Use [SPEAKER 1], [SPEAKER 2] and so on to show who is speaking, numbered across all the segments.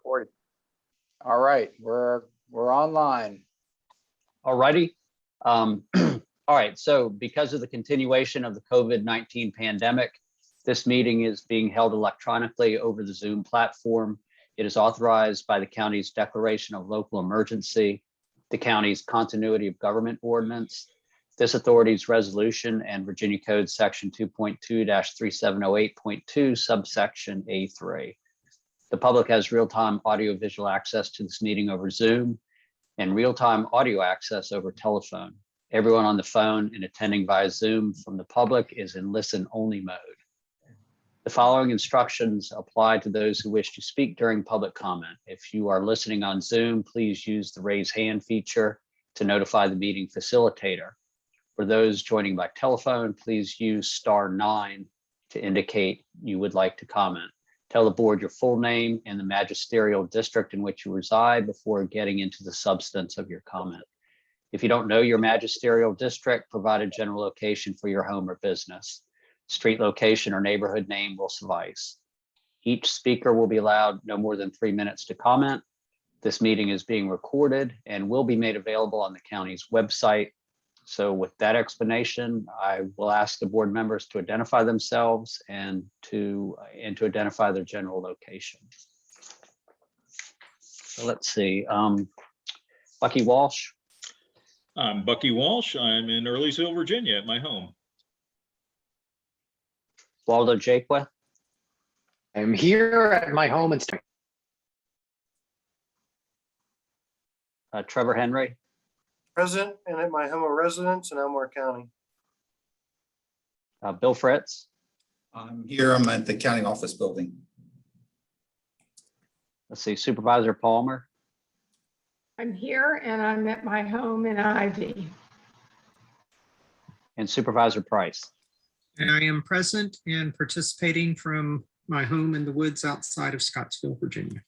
[SPEAKER 1] Recorded. All right, we're online.
[SPEAKER 2] All righty. All right, so because of the continuation of the COVID-19 pandemic, this meeting is being held electronically over the Zoom platform. It is authorized by the county's declaration of local emergency, the county's continuity of government ordinance, this authority's resolution, and Virginia Code section 2.2-3708.2 subsection A3. The public has real-time audio-visual access to this meeting over Zoom and real-time audio access over telephone. Everyone on the phone and attending via Zoom from the public is in listen-only mode. The following instructions apply to those who wish to speak during public comment. If you are listening on Zoom, please use the raise hand feature to notify the meeting facilitator. For those joining by telephone, please use *9 to indicate you would like to comment. Tell the board your full name and the magisterial district in which you reside before getting into the substance of your comment. If you don't know your magisterial district, provide a general location for your home or business. Street location or neighborhood name will suffice. Each speaker will be allowed no more than 3 minutes to comment. This meeting is being recorded and will be made available on the county's website. So with that explanation, I will ask the board members to identify themselves and to identify their general location. So let's see, Bucky Walsh.
[SPEAKER 3] I'm Bucky Walsh. I'm in Earlysville, Virginia at my home.
[SPEAKER 2] Waldo Jakewith.
[SPEAKER 1] I'm here at my home in
[SPEAKER 2] Trevor Henry.
[SPEAKER 4] Present and at my home of residence in Elmore County.
[SPEAKER 2] Bill Fritz.
[SPEAKER 5] I'm here. I'm at the county office building.
[SPEAKER 2] Let's see, Supervisor Palmer.
[SPEAKER 6] I'm here and I'm at my home in Ivy.
[SPEAKER 2] And Supervisor Price.
[SPEAKER 7] And I am present and participating from my home in the woods outside of Scottsville, Virginia.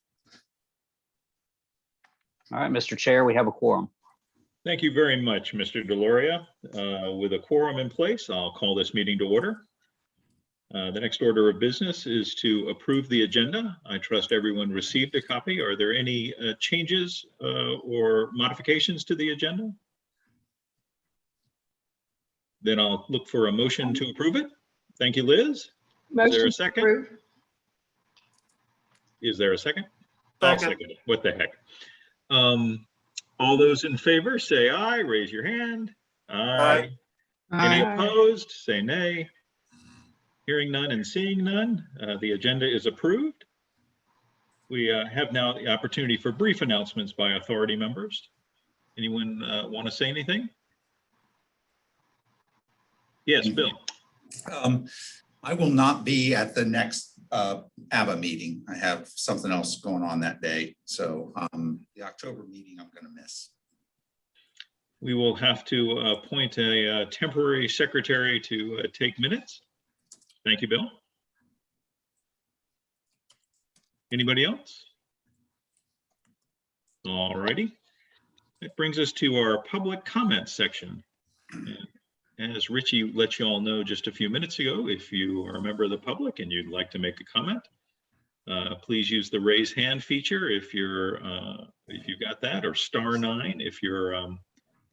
[SPEAKER 2] All right, Mr. Chair, we have a quorum.
[SPEAKER 3] Thank you very much, Mr. Deloria. With a quorum in place, I'll call this meeting to order. The next order of business is to approve the agenda. I trust everyone received a copy. Are there any changes or modifications to the agenda? Then I'll look for a motion to approve it. Thank you, Liz. Is there a second?
[SPEAKER 6] Approved.
[SPEAKER 3] Is there a second? I'll second it. What the heck? All those in favor say aye, raise your hand. Aye. Any opposed, say nay. Hearing none and seeing none, the agenda is approved. We have now the opportunity for brief announcements by authority members. Anyone want to say anything? Yes, Bill.
[SPEAKER 5] I will not be at the next ABBA meeting. I have something else going on that day. So the October meeting I'm going to miss.
[SPEAKER 3] We will have to appoint a temporary secretary to take minutes. Thank you, Bill. Anybody else? All righty. That brings us to our public comment section. As Richie let you all know just a few minutes ago, if you are a member of the public and you'd like to make a comment, please use the raise hand feature if you've got that, or *9 if you're on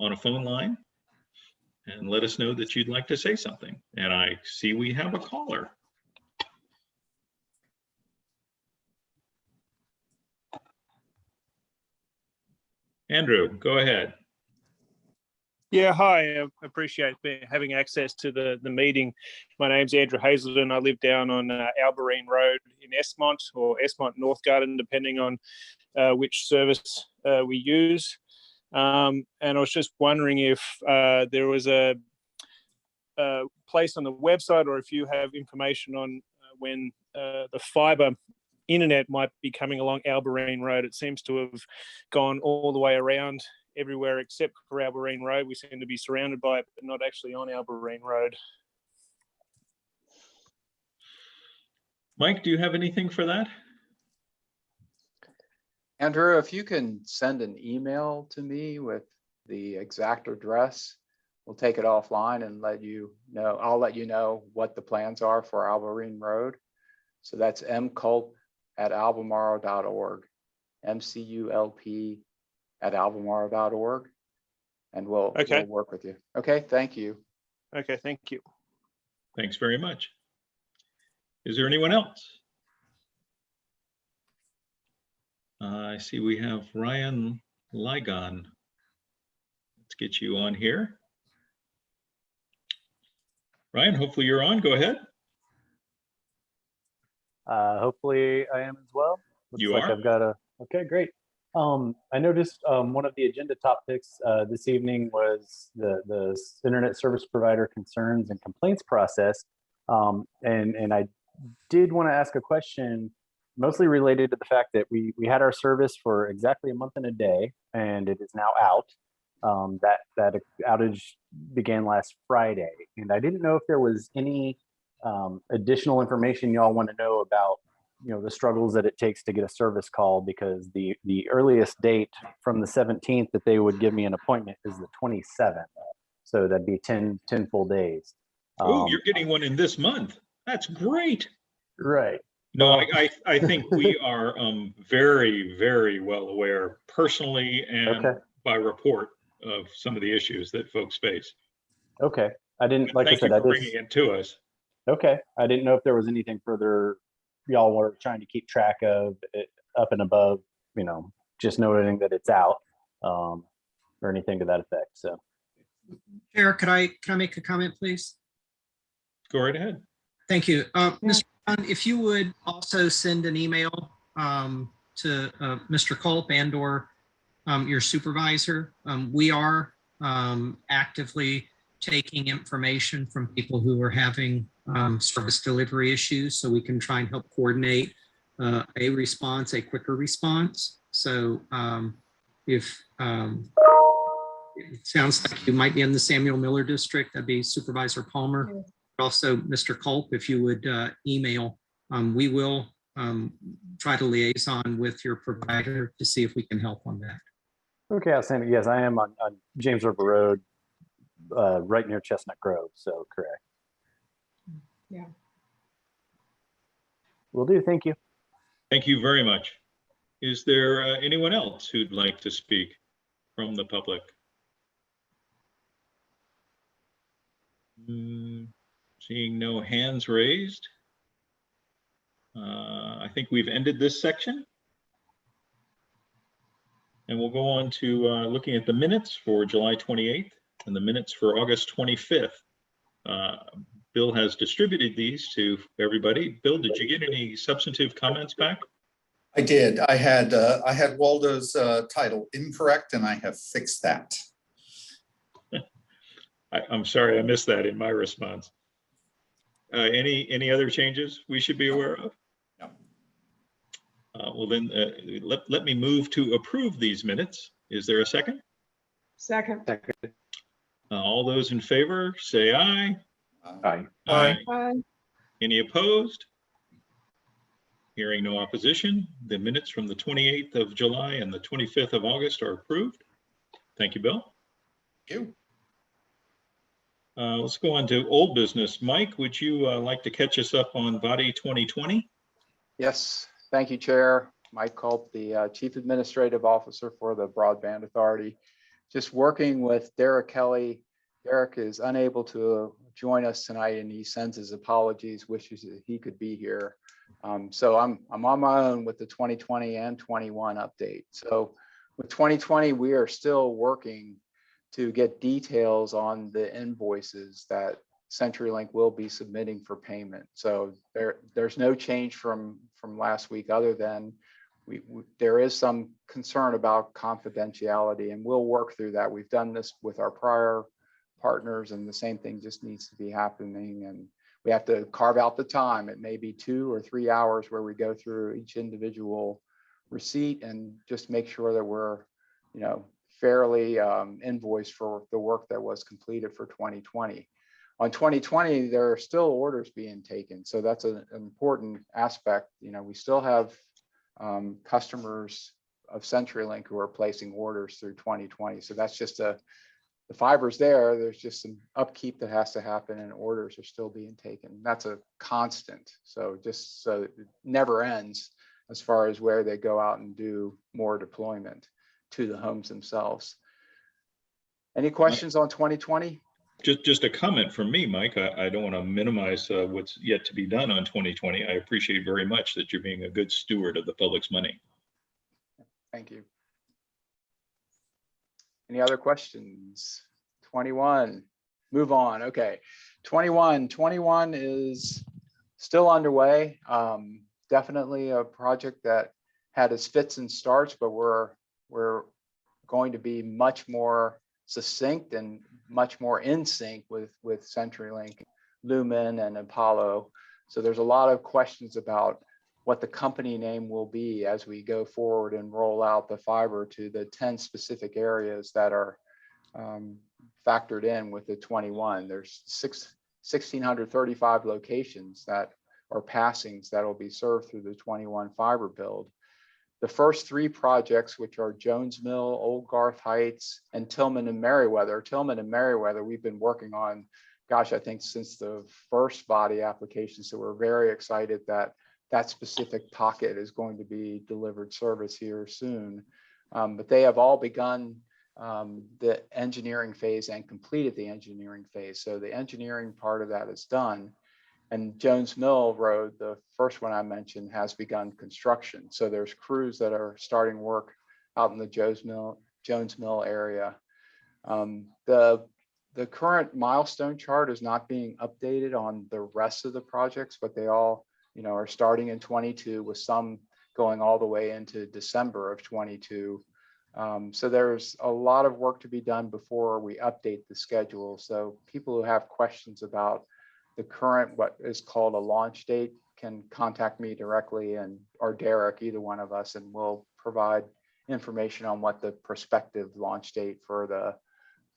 [SPEAKER 3] a phone line, and let us know that you'd like to say something. And I see we have a caller. Andrew, go ahead.
[SPEAKER 8] Yeah, hi. I appreciate having access to the meeting. My name's Andrew Hazelden. I live down on Albemarle Road in Esmont, or Esmont North Garden, depending on which service we use. And I was just wondering if there was a place on the website, or if you have information on when the fibre internet might be coming along Albemarle Road. It seems to have gone all the way around everywhere except for Albemarle Road. We seem to be surrounded by it, but not actually on Albemarle Road.
[SPEAKER 3] Mike, do you have anything for that?
[SPEAKER 1] Andrew, if you can send an email to me with the exact address, we'll take it offline and let you know. I'll let you know what the plans are for Albemarle Road. So that's mculp@albemarle.org. mculp@albemarle.org, and we'll
[SPEAKER 8] Okay.
[SPEAKER 1] work with you. Okay, thank you.
[SPEAKER 8] Okay, thank you.
[SPEAKER 3] Thanks very much. Is there anyone else? I see we have Ryan Ligon. Let's get you on here. Ryan, hopefully you're on. Go ahead.
[SPEAKER 9] Hopefully I am as well. Looks
[SPEAKER 3] You
[SPEAKER 9] like
[SPEAKER 3] are.
[SPEAKER 9] I've got okay, great. I noticed one of the agenda topics this evening was the internet service provider concerns and complaints process. And I did want to ask a question mostly related to the fact that we had our service for exactly a month and a day, and it is now out. That outage began last Friday, and I didn't know if there was any additional information y'all want to know about, the struggles that it takes to get a service call, because the earliest date from the 17th that they would give me an appointment is the 27th. So that'd be 10 full days.
[SPEAKER 3] Oh, you're getting one in this month. That's great.
[SPEAKER 9] Right.
[SPEAKER 3] No,
[SPEAKER 9] Well,
[SPEAKER 3] I think we are very, very well aware personally and
[SPEAKER 9] Okay.
[SPEAKER 3] by report of some of the issues that folks face.
[SPEAKER 9] Okay. I didn't, like I
[SPEAKER 3] Thank you
[SPEAKER 9] said,
[SPEAKER 3] for bringing it to us.
[SPEAKER 9] okay. I didn't know if there was anything further y'all were trying to keep track of it up and above, just noting that it's out, or anything to that effect. So,
[SPEAKER 7] Chair, can I make a comment, please?
[SPEAKER 3] Go right ahead.
[SPEAKER 7] Thank you. Mr. Brown, if you would also send an email to Mr. Culp and or your supervisor. We are actively taking information from people who are having service delivery issues, so we can try and help coordinate a quicker response. So if it sounds like you might be in the Samuel Miller district, that'd be Supervisor Palmer. Also, Mr. Culp, if you would email, we will try to liaison with your provider to see if we can help on that.
[SPEAKER 9] okay, outstanding. Yes, I am on James River Road, right near Chestnut Grove. So correct.
[SPEAKER 6] Yeah.
[SPEAKER 9] Will do. Thank you.
[SPEAKER 3] Thank you very much. Is there anyone else who'd like to speak from the public? Seeing no hands raised. I think we've ended this section. And we'll go on to looking at the minutes for July 28th and the minutes for August 25th. Bill has distributed these to everybody. Bill, did you get any substantive comments back?
[SPEAKER 5] I did. I had Waldo's title incorrect, and I have fixed that.
[SPEAKER 3] I'm sorry, I missed that in my response. Any other changes we should be aware of?
[SPEAKER 5] No.
[SPEAKER 3] Well, then let me move to approve these minutes. Is there a second?
[SPEAKER 6] Second.
[SPEAKER 3] All those in favor, say aye.
[SPEAKER 9] Aye.
[SPEAKER 3] Aye.
[SPEAKER 6] Bye.
[SPEAKER 3] Any opposed? Hearing no opposition, the minutes from the 28th of July and the 25th of August are approved. Thank you, Bill.
[SPEAKER 5] Thank you.
[SPEAKER 3] Let's go on to old business. Mike, would you like to catch us up on VADI 2020?
[SPEAKER 1] Yes, thank you, Chair. Mike Culp, the Chief Administrative Officer for the Broadband Authority. Just working with Derek Kelly. Derek is unable to join us tonight, and he sends his apologies, wishes that he could be here. So I'm on my own with the 2020 and 21 update. So with 2020, we are still working to get details on the invoices that CenturyLink will be submitting for payment. So there's no change from last week, other than there is some concern about confidentiality, and we'll work through that. We've done this with our prior partners, and the same thing just needs to be happening, and we have to carve out the time. It may be 2 or 3 hours where we go through each individual receipt and just make sure that we're, fairly invoiced for the work that was completed for 2020. On 2020, there are still orders being taken, so that's an important aspect. We still have customers of CenturyLink who are placing orders through 2020. So that's just the fiber's there. There's just some upkeep that has to happen, and orders are still being taken. That's a constant. So just so it never ends. as far as where they go out and do more deployment to the homes themselves. Any questions on 2020?
[SPEAKER 3] Just a comment from me, Mike. I don't want to minimize what's yet to be done on 2020. I appreciate very much that you're being a good steward of the public's money.
[SPEAKER 1] Thank you. Any other questions? 21, move on. Okay, 21 is still underway. Definitely a project that had its fits and starts, but we're going to be much more succinct and much more in sync with CenturyLink, Lumen, and Apollo. So there's a lot of questions about what the company name will be as we go forward and roll out the fiber to the 10 specific areas that are factored in with the 21. There's 1,635 locations that are passings that will be served through the 21 fiber build. The first 3 projects, which are Jones Mill, Old Garth Heights, and Tillman and Merriweather. Tillman and Merriweather, we've been working on, gosh, I think since the first body application. So we're very excited that that specific pocket is going to be delivered service here soon. But they have all begun the engineering phase and completed the engineering phase. So the engineering part of that is done. And Jones Mill Road, the first one I mentioned, has begun construction. So there's crews that are starting work out in the Jones Mill area. The current milestone chart is not being updated on the rest of the projects, but they all, are starting in 22, with some going all the way into December of 22. So there's a lot of work to be done before we update the schedule. So people who have questions about the current, what is called a launch date, can contact me directly or Derek, either one of us, and we'll provide information on what the prospective launch date for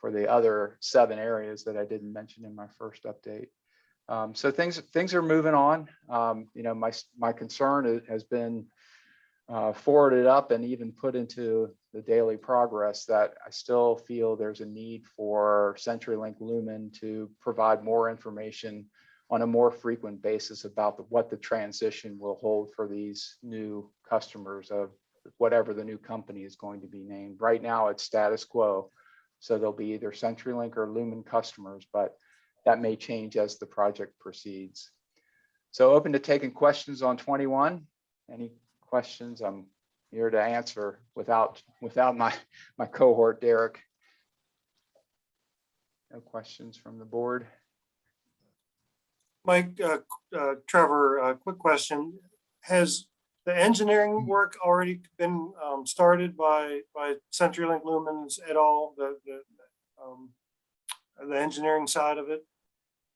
[SPEAKER 1] the other 7 areas that I didn't mention in my first update. So things are moving on. My concern has been forwarded up and even put into the daily progress that I still feel there's a need for CenturyLink Lumen to provide more information on a more frequent basis about what the transition will hold for these new customers of whatever the new company is going to be named. Right now it's status quo. So there'll be either CenturyLink or Lumen customers, but that may change as the project proceeds. So open to taking questions on 21. Any questions? I'm here to answer without my cohort, Derek. No questions from the board.
[SPEAKER 4] Mike, Trevor, quick question. Has the engineering work already been started by CenturyLink Lumens at all? The engineering side of it?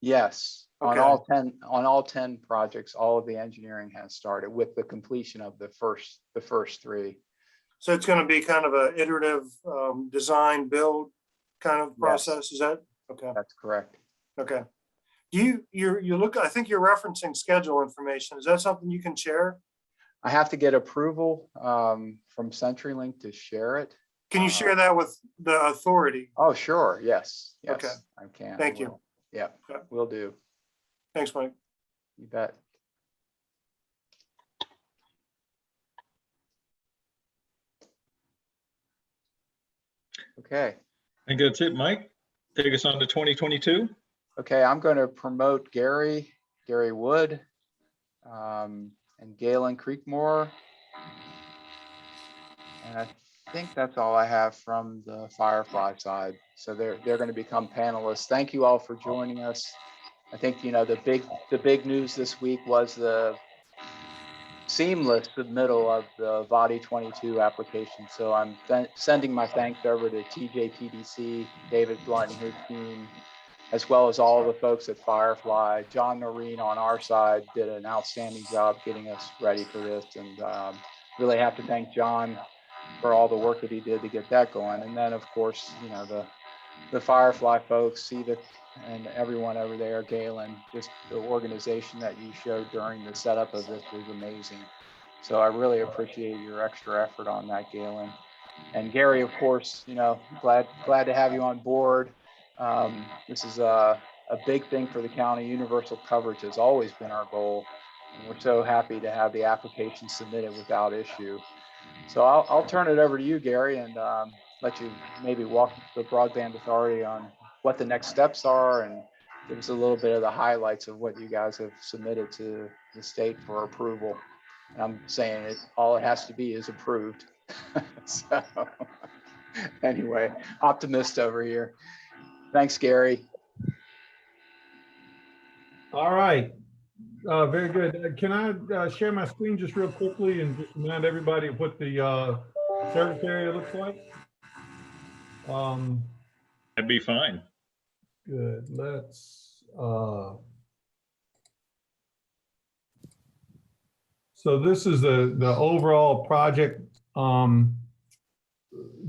[SPEAKER 1] Yes,
[SPEAKER 4] Okay.
[SPEAKER 1] on all 10 projects, all of the engineering has started with the completion of the first 3.
[SPEAKER 4] So it's going to be kind of a iterative design build kind of process.
[SPEAKER 1] Yes.
[SPEAKER 4] Is that okay?
[SPEAKER 1] That's correct.
[SPEAKER 4] Okay. You look. I think you're referencing schedule information. Is that something you can share?
[SPEAKER 1] I have to get approval from CenturyLink to share it.
[SPEAKER 4] Can you share that with the authority?
[SPEAKER 1] Oh, sure. Yes. Yes,
[SPEAKER 4] Okay.
[SPEAKER 1] I can.
[SPEAKER 4] Thank
[SPEAKER 1] I
[SPEAKER 4] you.
[SPEAKER 1] will. Yeah,
[SPEAKER 4] Okay.
[SPEAKER 1] will do.
[SPEAKER 4] Thanks, Mike.
[SPEAKER 1] You bet. Okay.
[SPEAKER 3] I think that's it, Mike. Take us on to 2022.
[SPEAKER 1] Okay, I'm going to promote Gary Wood, and Galen Creekmore. And I think that's all I have from the Firefly side. So they're going to become panelists. Thank you all for joining us. I think the big news this week was the seamless submittal of the VADI 22 application. So I'm sending my thanks over to TJPDC, David Blunt and his team, as well as all the folks at Firefly. John Noreen on our side did an outstanding job getting us ready for this, and really have to thank John for all the work that he did to get that going. And then of course, the Firefly folks, Civic and everyone over there, Galen, just the organization that you showed during the setup of this was amazing. So I really appreciate your extra effort on that, Galen. And Gary, of course, glad to have you on board. This is a big thing for the county. Universal coverage has always been our goal. And we're so happy to have the application submitted without issue. So I'll turn it over to you, Gary, and let you maybe walk the Broadband Authority on what the next steps are and give us a little bit of the highlights of what you guys have submitted to the state for approval. And I'm saying it, all it has to be is approved. So anyway, optimist over here. Thanks, Gary.
[SPEAKER 10] All right. Very good. Can I share my screen just real quickly and just remind everybody of what the service area looks like?
[SPEAKER 3] That'd be fine.
[SPEAKER 10] Good. Let's. So this is the overall project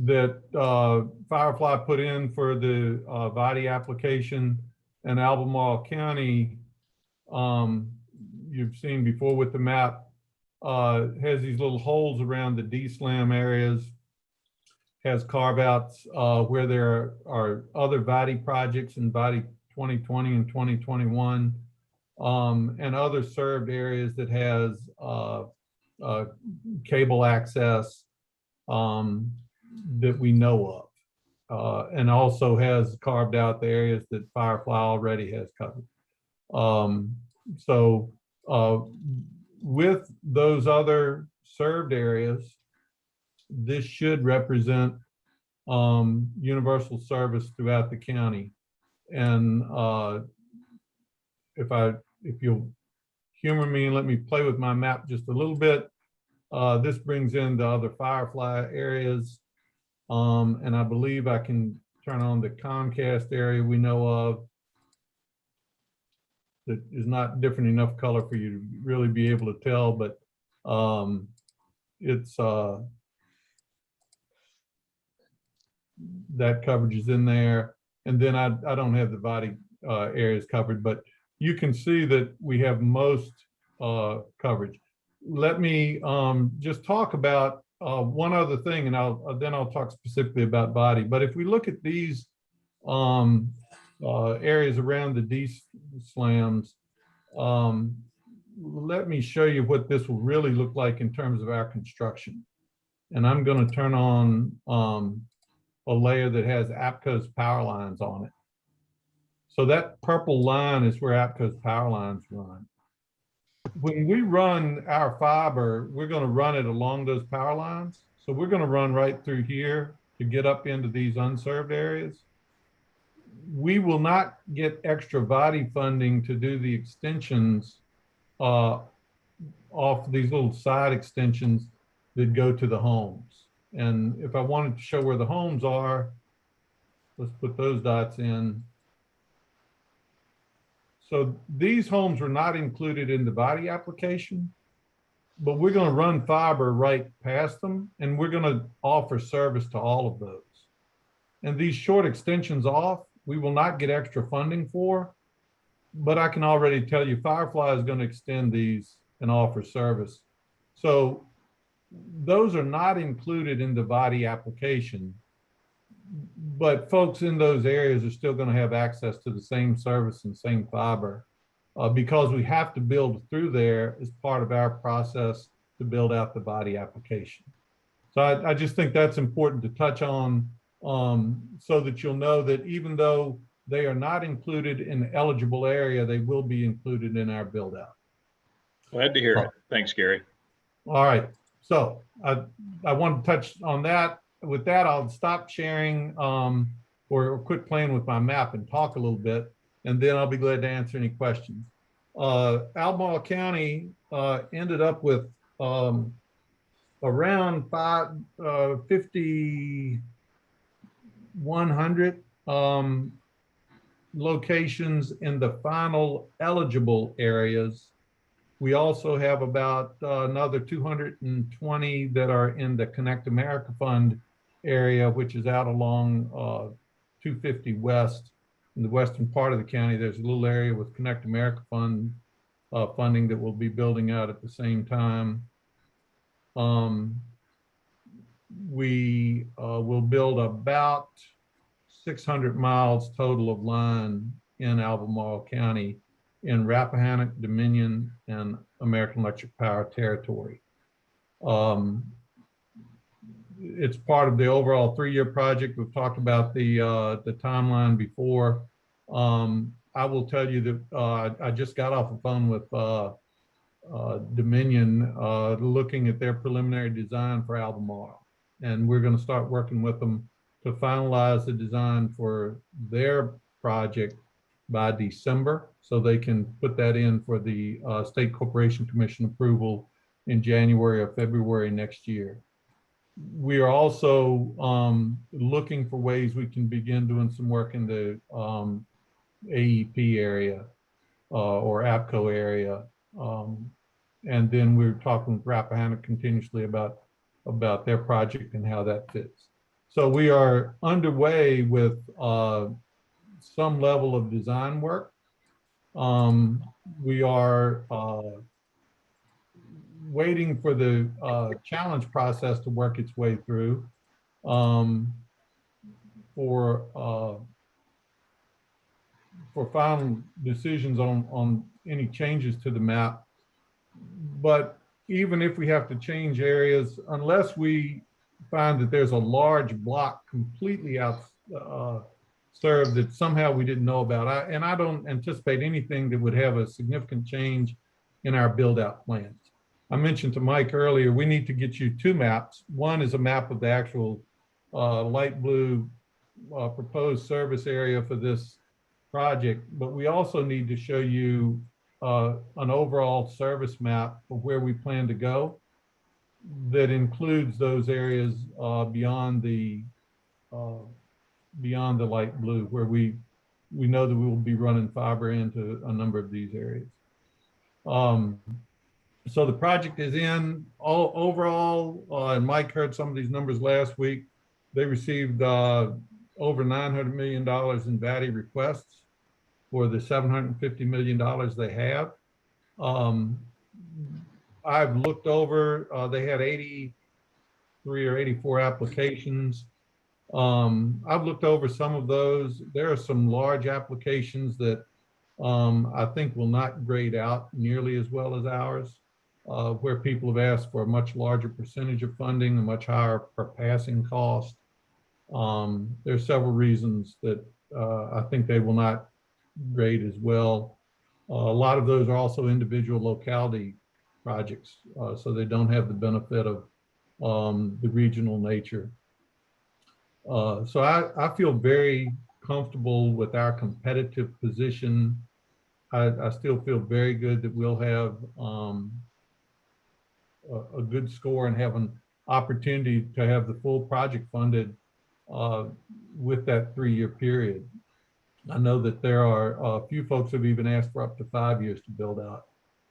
[SPEAKER 10] that Firefly put in for the body application, and Albemarle County, you've seen before with the map, has these little holes around the D-slam areas, has carve outs where there are other body projects in body 2020 and 2021, and other served areas that has cable access that we know of, and also has carved out the areas that Firefly already has covered. So with those other served areas, this should represent universal service throughout the county. And if you'll humor me and let me play with my map just a little bit, this brings in the other Firefly areas. And I believe I can turn on the Comcast area we know of that is not different enough color for you to really be able to tell, but it's that coverage is in there. And then I don't have the body areas covered, but you can see that we have most coverage. Let me just talk about one other thing, and then I'll talk specifically about body. But if we look at these areas around the D-slams, let me show you what this will really look like in terms of our construction. And I'm going to turn on a layer that has APCO's power lines on it. So that purple line is where APCO's power lines run. When we run our fiber, we're going to run it along those power lines. So we're going to run right through here to get up into these unserved areas. We will not get extra body funding to do the extensions off these little side extensions that go to the homes. And if I wanted to show where the homes are, let's put those dots in. So these homes were not included in the body application, but we're going to run fiber right past them, and we're going to offer service to all of those. And these short extensions off, we will not get extra funding for, but I can already tell you Firefly is going to extend these and offer service. So those are not included in the body application, but folks in those areas are still going to have access to the same service and same fiber because we have to build through there as part of our process to build out the body application. So I just think that's important to touch on so that you'll know that even though they are not included in the eligible area, they will be included in our build out.
[SPEAKER 3] Glad to hear it. Thanks, Gary.
[SPEAKER 10] All right. So I want to touch on that. With that, I'll stop sharing or quit playing with my map and talk a little bit, and then I'll be glad to answer any questions. Albemarle County ended up with around 5,100 locations in the final eligible areas. We also have about another 220 that are in the Connect America Fund area, which is out along 250 West. In the western part of the county, there's a little area with Connect America Fund funding that we'll be building out at the same time. We will build about 600 miles total of line in Albemarle County. in Rappahannock, Dominion, and American Electric Power territory. It's part of the overall 3-year project. We've talked about the timeline before. I will tell you that I just got off the phone with Dominion, looking at their preliminary design for Albemarle. And we're going to start working with them to finalize the design for their project by December, so they can put that in for the State Corporation Commission approval in January or February next year. We are also looking for ways we can begin doing some work in the AEP area or APCO area. And then we're talking with Rappahannock continuously about their project and how that fits. So we are underway with some level of design work. We are waiting for the challenge process to work its way through for final decisions on any changes to the map. But even if we have to change areas, unless we find that there's a large block completely out served that somehow we didn't know about, I don't anticipate anything that would have a significant change in our build out plans. I mentioned to Mike earlier, we need to get you 2 maps. One is a map of the actual light blue proposed service area for this project, but we also need to show you an overall service map of where we plan to go that includes those areas beyond the light blue, where we know that we will be running fiber into a number of these areas. So the project is in overall, and Mike heard some of these numbers last week. They received over $900 million in VATI requests for the $750 million they have. I've looked over, they had 83 or 84 applications. I've looked over some of those. There are some large applications that I think will not grade out nearly as well as ours, where people have asked for a much larger percentage of funding, a much higher per passing cost. There are several reasons that I think they will not grade as well. A lot of those are also individual locality projects, so they don't have the benefit of the regional nature. So I feel very comfortable with our competitive position. I still feel very good that we'll have a good score and have an opportunity to have the full project funded with that 3-year period. I know that there are a few folks who have even asked for up to 5 years to build out,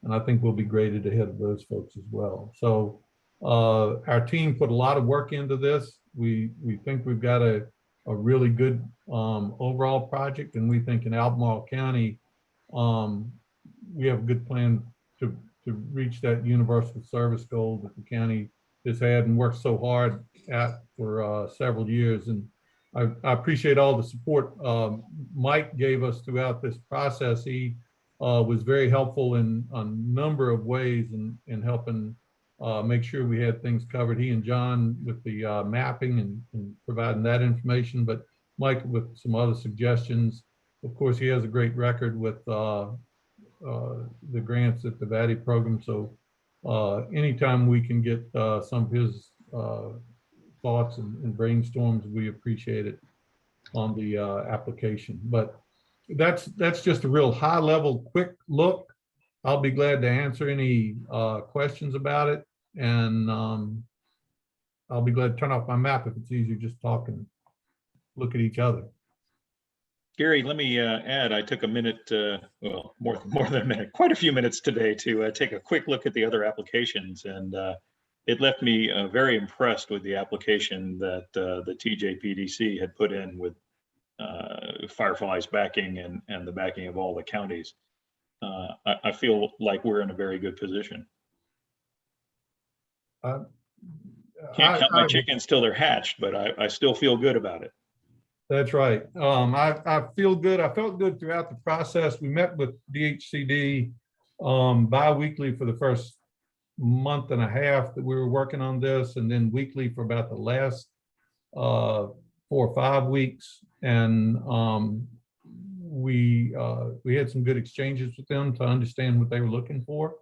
[SPEAKER 10] and I think we'll be graded ahead of those folks as well. So our team put a lot of work into this. We think we've got a really good overall project, and we think in Albemarle County, we have a good plan to reach that universal service goal that the county has had and worked so hard at for several years. And I appreciate all the support Mike gave us throughout this process. He was very helpful in a number of ways in helping make sure we had things covered. He and John with the mapping and providing that information, but Mike with some other suggestions. Of course, he has a great record with the grants at the VATI program. So anytime we can get some of his thoughts and brainstorms, we appreciate it on the application. But that's just a real high level, quick look. I'll be glad to answer any questions about it. And I'll be glad to turn off my map if it's easier just talking, look at each other.
[SPEAKER 3] Gary, let me add, I took a minute, well, more than a minute, quite a few minutes today to take a quick look at the other applications. And it left me very impressed with the application that the TJPDC had put in with Firefly's backing and the backing of all the counties. I feel like we're in a very good position. Can't count my chickens till they're hatched, but I still feel good about it.
[SPEAKER 10] That's right. I feel good. I felt good throughout the process. We met with DHCD bi-weekly for the first month and a half that we were working on this, and then weekly for about the last 4 or 5 weeks. And we had some good exchanges with them to understand what they were looking for.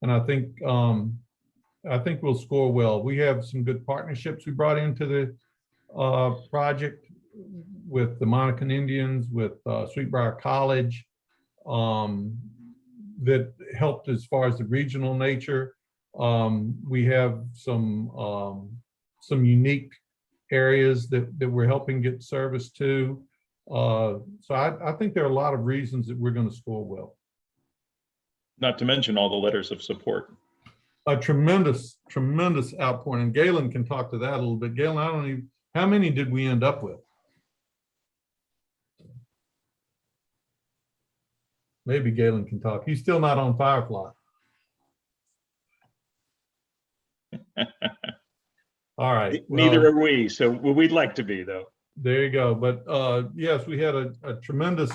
[SPEAKER 10] And I think we'll score well. We have some good partnerships we brought into the project with the Monacan Indians, with Sweetbriar College, that helped as far as the regional nature. We have some unique areas that we're helping get service to. So I think there are a lot of reasons that we're going to score well.
[SPEAKER 3] Not to mention all the letters of support.
[SPEAKER 10] A tremendous outpouring. And Galen can talk to that a little bit. Galen, I don't even, how many did we end up with? Maybe Galen can talk. He's still not on Firefly. All right.
[SPEAKER 3] Neither are we. So we'd like to be, though.
[SPEAKER 10] There you go. But yes, we had a tremendous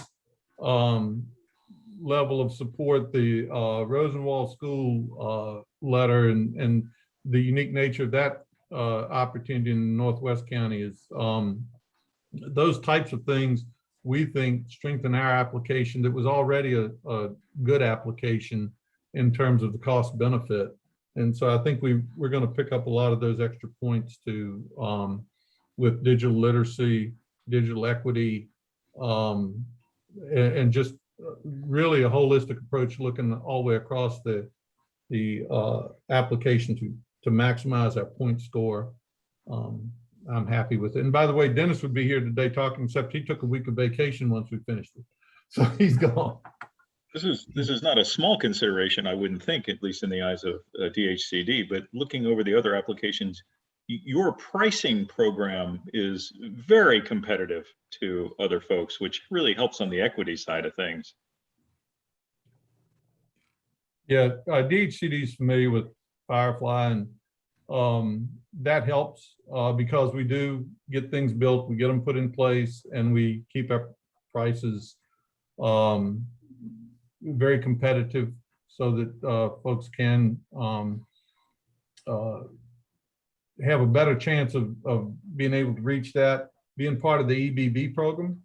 [SPEAKER 10] level of support. The Rosenwald School letter and the unique nature of that opportunity in Northwest County is those types of things we think strengthen our application that was already a good application in terms of the cost benefit. And so I think we're going to pick up a lot of those extra points to with digital literacy, digital equity, and just really a holistic approach looking all the way across the application to maximize our point score. I'm happy with it. And by the way, Dennis would be here today talking, except he took a week of vacation once we finished it. So he's gone.
[SPEAKER 3] This is not a small consideration, I wouldn't think, at least in the eyes of DHCD, but looking over the other applications, your pricing program is very competitive to other folks, which really helps on the equity side of things.
[SPEAKER 10] Yeah, DHCD is familiar with Firefly, and that helps because we do get things built, we get them put in place, and we keep our prices very competitive so that folks can have a better chance of being able to reach that. Being part of the EBB program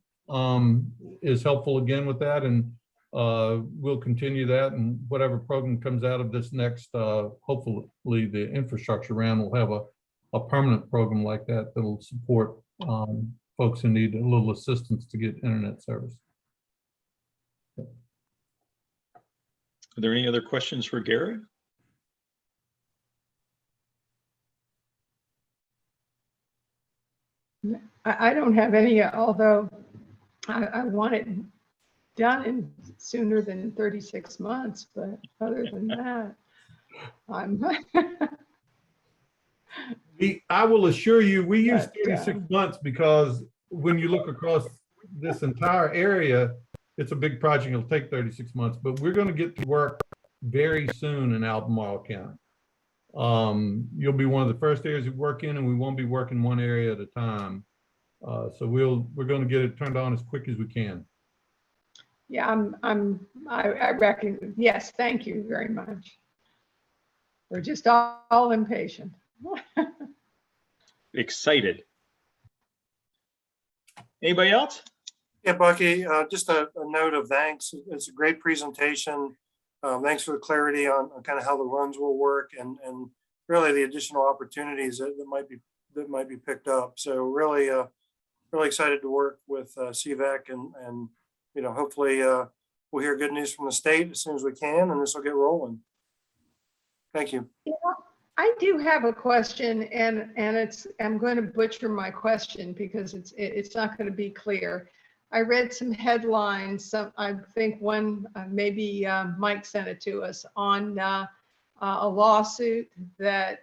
[SPEAKER 10] is helpful again with that, and we'll continue that, and whatever program comes out of this next, hopefully the infrastructure round will have a permanent program like that that'll support folks who need a little assistance to get internet service.
[SPEAKER 3] Are there any other questions for Gary?
[SPEAKER 6] I don't have any, although I want it done sooner than 36 months, but other than that,
[SPEAKER 10] I will assure you, we use 36 months because when you look across this entire area, it's a big project. It'll take 36 months, but we're going to get to work very soon in Albemarle County. You'll be one of the first areas we work in, and we won't be working one area at a time. So we're going to get it turned on as quick as we can.
[SPEAKER 6] Yeah, I reckon. Yes, thank you very much. We're just all impatient.
[SPEAKER 3] Excited. Anybody else?
[SPEAKER 4] Yeah, Bucky, just a note of thanks. It's a great presentation. Thanks for the clarity on kind of how the runs will work and really the additional opportunities that might be picked up. So really, really excited to work with CVAC and hopefully we'll hear good news from the state as soon as we can, and this will get rolling. Thank you.
[SPEAKER 6] Yeah, I do have a question, and I'm going to butcher my question because it's not going to be clear. I read some headlines. I think one, maybe Mike sent it to us, on a lawsuit that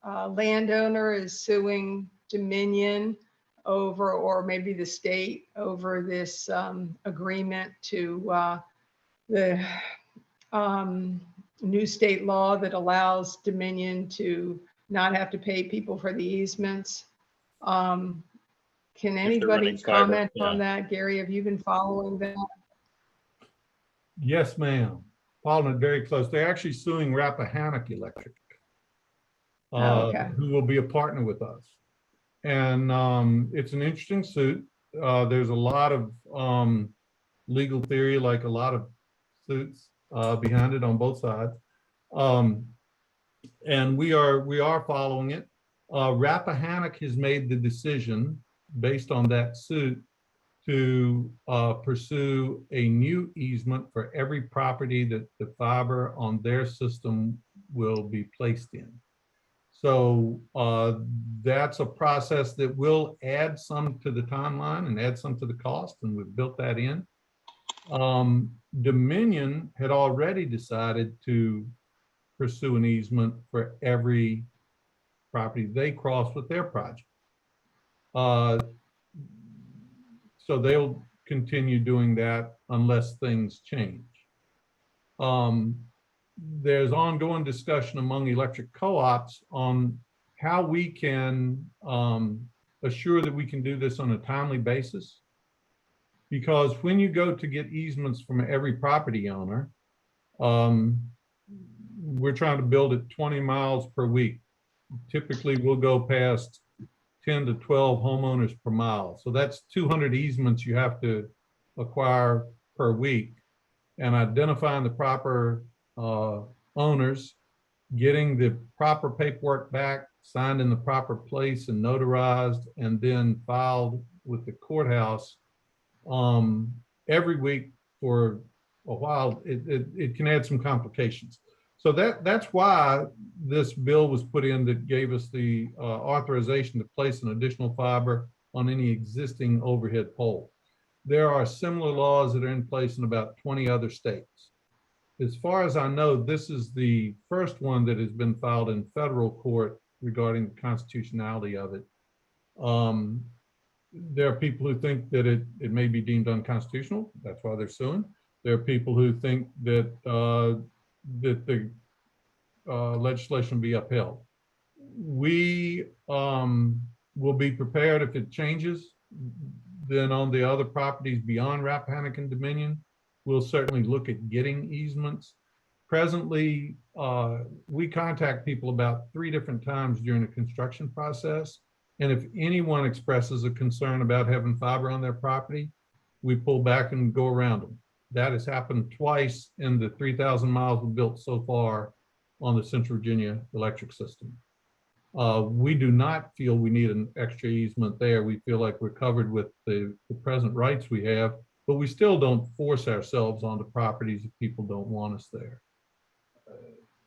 [SPEAKER 6] landowner is suing Dominion over, or maybe the state, over this agreement to the new state law that allows Dominion to not have to pay people for the easements. Can
[SPEAKER 3] If they're running
[SPEAKER 6] anybody
[SPEAKER 3] fiber,
[SPEAKER 6] comment
[SPEAKER 3] yeah.
[SPEAKER 6] on that? Gary, have you been following that?
[SPEAKER 10] Yes, ma'am. Following it very close. They're actually suing Rappahannock Electric,
[SPEAKER 6] Okay.
[SPEAKER 10] who will be a partner with us. And it's an interesting suit. There's a lot of legal theory, like a lot of suits behind it on both sides. And we are following it. Rappahannock has made the decision based on that suit to pursue a new easement for every property that the fiber on their system will be placed in. So that's a process that will add some to the timeline and add some to the cost, and we've built that in. Dominion had already decided to pursue an easement for every property they cross with their project. So they'll continue doing that unless things change. There's ongoing discussion among electric co-ops on how we can assure that we can do this on a timely basis. Because when you go to get easements from every property owner, we're trying to build it 20 miles per week. Typically, we'll go past 10 to 12 homeowners per mile. So that's 200 easements you have to acquire per week. And identifying the proper owners, getting the proper paperwork back, signed in the proper place and notarized, and then filed with the courthouse every week for a while, it can add some complications. So that's why this bill was put in that gave us the authorization to place an additional fiber on any existing overhead pole. There are similar laws that are in place in about 20 other states. As far as I know, this is the first one that has been filed in federal court regarding the constitutionality of it. There are people who think that it may be deemed unconstitutional. That's why they're suing. There are people who think that that the legislation be upheld. We will be prepared if it changes. Then on the other properties beyond Rappahannock and Dominion, we'll certainly look at getting easements. Presently, we contact people about 3 different times during the construction process. And if anyone expresses a concern about having fiber on their property, we pull back and go around them. That has happened twice in the 3,000 miles we've built so far on the Central Virginia electric system. We do not feel we need an extra easement there. We feel like we're covered with the present rights we have, but we still don't force ourselves onto properties if people don't want us there.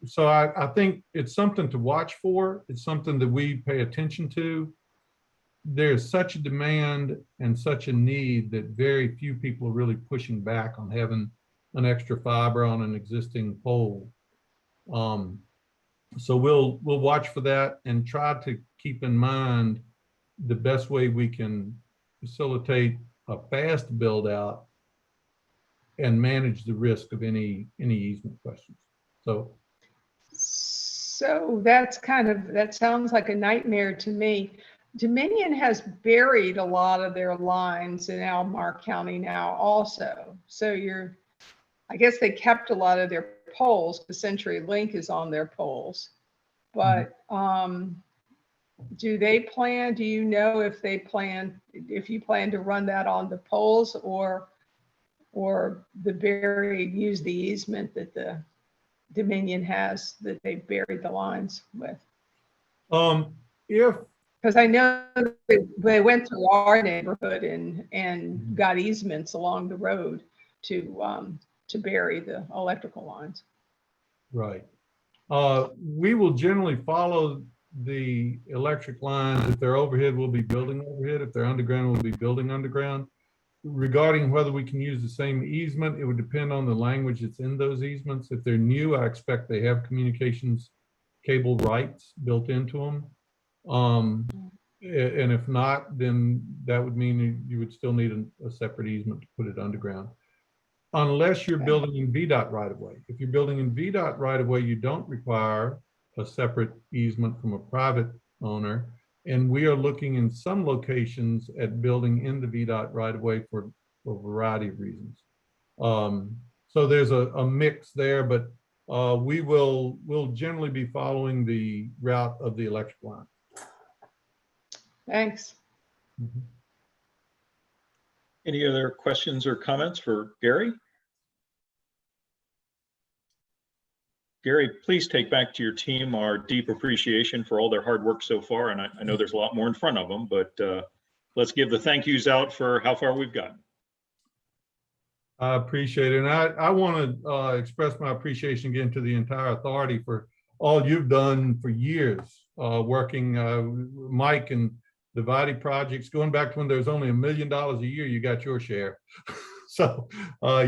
[SPEAKER 10] So I think it's something to watch for. It's something that we pay attention to. There's such a demand and such a need that very few people are really pushing back on having an extra fiber on an existing pole. So we'll watch for that and try to keep in mind the best way we can facilitate a fast build out and manage the risk of any easement questions. So
[SPEAKER 6] that sounds like a nightmare to me. Dominion has buried a lot of their lines in Albemarle County now also. So I guess they kept a lot of their poles because CenturyLink is on their poles. But do you know if you plan to run that on the poles or use the easement that the Dominion has that they buried the lines with? Because I know they went through our neighborhood and got easements along the road to bury the electrical lines.
[SPEAKER 10] right. We will generally follow the electric lines. If they're overhead, we'll be building overhead. If they're underground, we'll be building underground. Regarding whether we can use the same easement, it would depend on the language that's in those easements. If they're new, I expect they have communications cable rights built into them. And if not, then that would mean you would still need a separate easement to put it underground. Unless you're building in VDOT right of way. If you're building in VDOT right of way, you don't require a separate easement from a private owner. And we are looking in some locations at building in the VDOT right away for a variety of reasons. So there's a mix there, but we'll generally be following the route of the electric line.
[SPEAKER 6] Thanks.
[SPEAKER 10] Mhm.
[SPEAKER 3] Any other questions or comments for Gary? Gary, please take back to your team our deep appreciation for all their hard work so far. And I know there's a lot more in front of them, but let's give the thank yous out for how far we've gotten.
[SPEAKER 10] I appreciate it. And I want to express my appreciation again to the entire authority for all you've done for years, working Mike and the Vadi projects, going back to when there was only $1 million a year, you got your share. So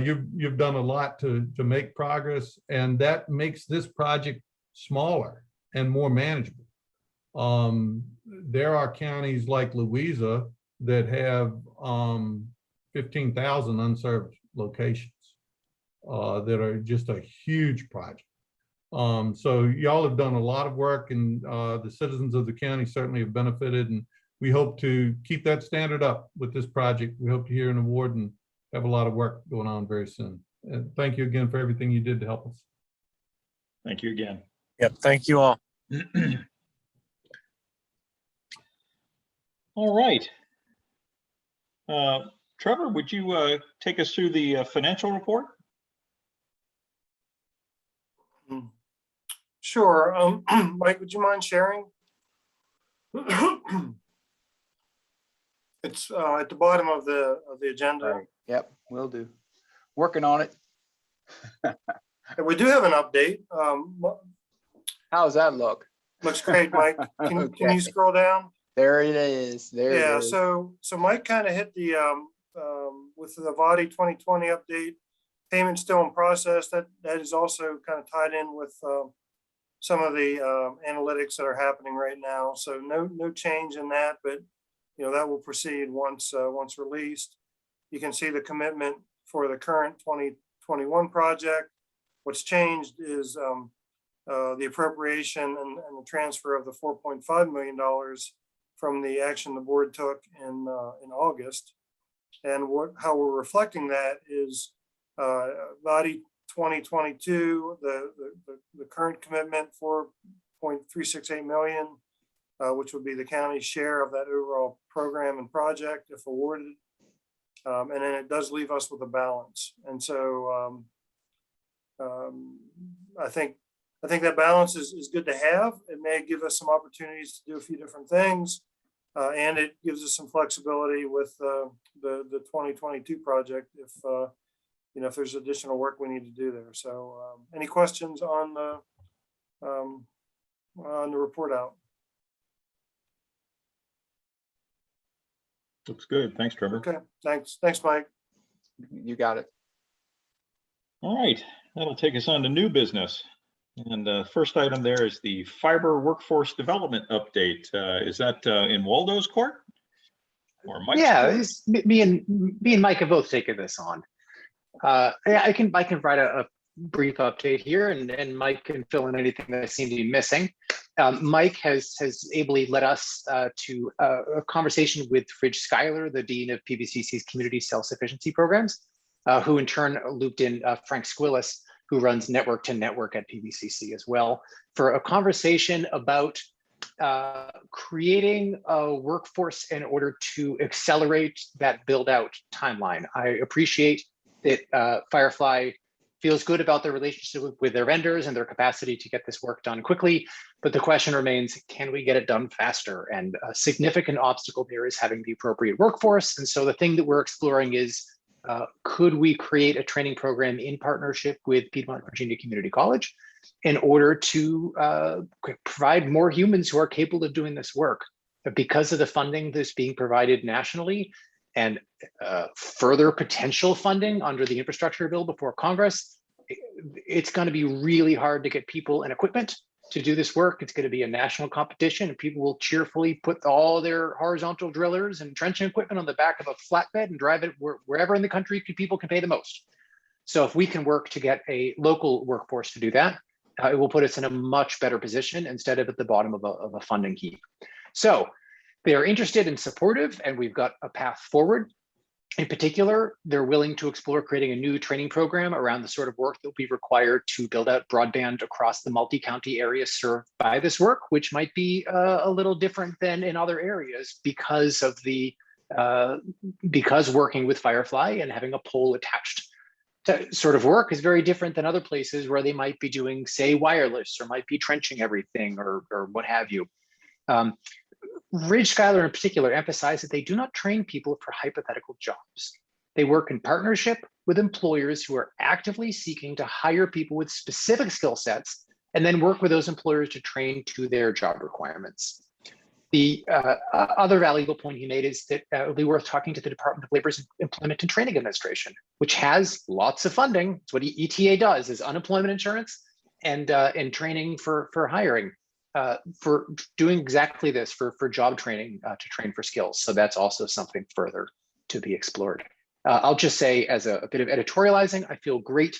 [SPEAKER 10] you've done a lot to make progress, and that makes this project smaller and more manageable. There are counties like Louisa that have 15,000 unserved locations that are just a huge project. So y'all have done a lot of work, and the citizens of the county certainly have benefited, and we hope to keep that standard up with this project. We hope to hear an award and have a lot of work going on very soon. And thank you again for everything you did to help us.
[SPEAKER 3] Thank you again.
[SPEAKER 11] Yep. Thank you all.
[SPEAKER 3] All right. Trevor, would you take us through the financial report?
[SPEAKER 4] Sure. Mike, would you mind sharing? It's at the bottom of the agenda.
[SPEAKER 1] Right. Yep, will do. Working on it.
[SPEAKER 4] And we do have an update.
[SPEAKER 1] How does that look?
[SPEAKER 4] Looks great, Mike. Can
[SPEAKER 1] Okay.
[SPEAKER 4] you scroll down?
[SPEAKER 1] There it is. There
[SPEAKER 4] Yeah,
[SPEAKER 1] it is.
[SPEAKER 4] so Mike kind of hit the with the Vadi 2020 update, payment still in process. That is also kind of tied in with some of the analytics that are happening right now. So no change in that, but you know that will proceed once released. You can see the commitment for the current 2021 project. What's changed is the appropriation and the transfer of the $4.5 million from the action the board took in August. And how we're reflecting that is Vadi 2022, the current commitment, $4.368 million, which would be the county's share of that overall program and project if awarded. And then it does leave us with a balance. And so I think that balance is good to have. It may give us some opportunities to do a few different things. And it gives us some flexibility with the 2022 project if you know if there's additional work we need to do there. So any questions on the report out?
[SPEAKER 3] Looks good. Thanks, Trevor.
[SPEAKER 4] Okay, thanks, Mike.
[SPEAKER 1] You got it.
[SPEAKER 3] All right, that'll take us on to new business. And the first item there is the fiber workforce development update. Is that in Waldo's court? Or Mike's
[SPEAKER 12] Yeah,
[SPEAKER 3] court?
[SPEAKER 12] me and Mike have both taken this on. I can provide a brief update here, and Mike can fill in anything that I seem to be missing. Mike has ably led us to a conversation with Fridge Schuyler, the Dean of PVCC's Community Self-Sufficiency Programs, who in turn looped in Frank Squillis, who runs network to network at PVCC as well, for a conversation about creating a workforce in order to accelerate that build out timeline. I appreciate that Firefly feels good about their relationship with their vendors and their capacity to get this work done quickly. But the question remains, can we get it done faster? And a significant obstacle there is having the appropriate workforce. And so the thing that we're exploring is, could we create a training program in partnership with Piedmont Virginia Community College in order to provide more humans who are capable of doing this work? But because of the funding that's being provided nationally and further potential funding under the infrastructure bill before Congress, it's going to be really hard to get people and equipment to do this work. It's going to be a national competition, and people will cheerfully put all their horizontal drillers and trenching equipment on the back of a flatbed and drive it wherever in the country people can pay the most. So if we can work to get a local workforce to do that, it will put us in a much better position instead of at the bottom of a funding heap. So They are interested and supportive, and we've got a path forward. In particular, they're willing to explore creating a new training program around the sort of work that will be required to build out broadband across the multi-county areas served by this work, which might be a little different than in other areas because of the because working with Firefly and having a pole attached to sort of work is very different than other places where they might be doing, say, wireless or might be trenching everything or what have you. Ridge Schuyler in particular emphasized that they do not train people for hypothetical jobs. They work in partnership with employers who are actively seeking to hire people with specific skill sets and then work with those employers to train to their job requirements. The other valuable point he made is that it would be worth talking to the Department of Labor's Employment and Training Administration, which has lots of funding. It's what ETA does, is unemployment insurance and training for hiring, for doing exactly this, for job training, to train for skills. So that's also something further to be explored. I'll just say, as a bit of editorializing, I feel great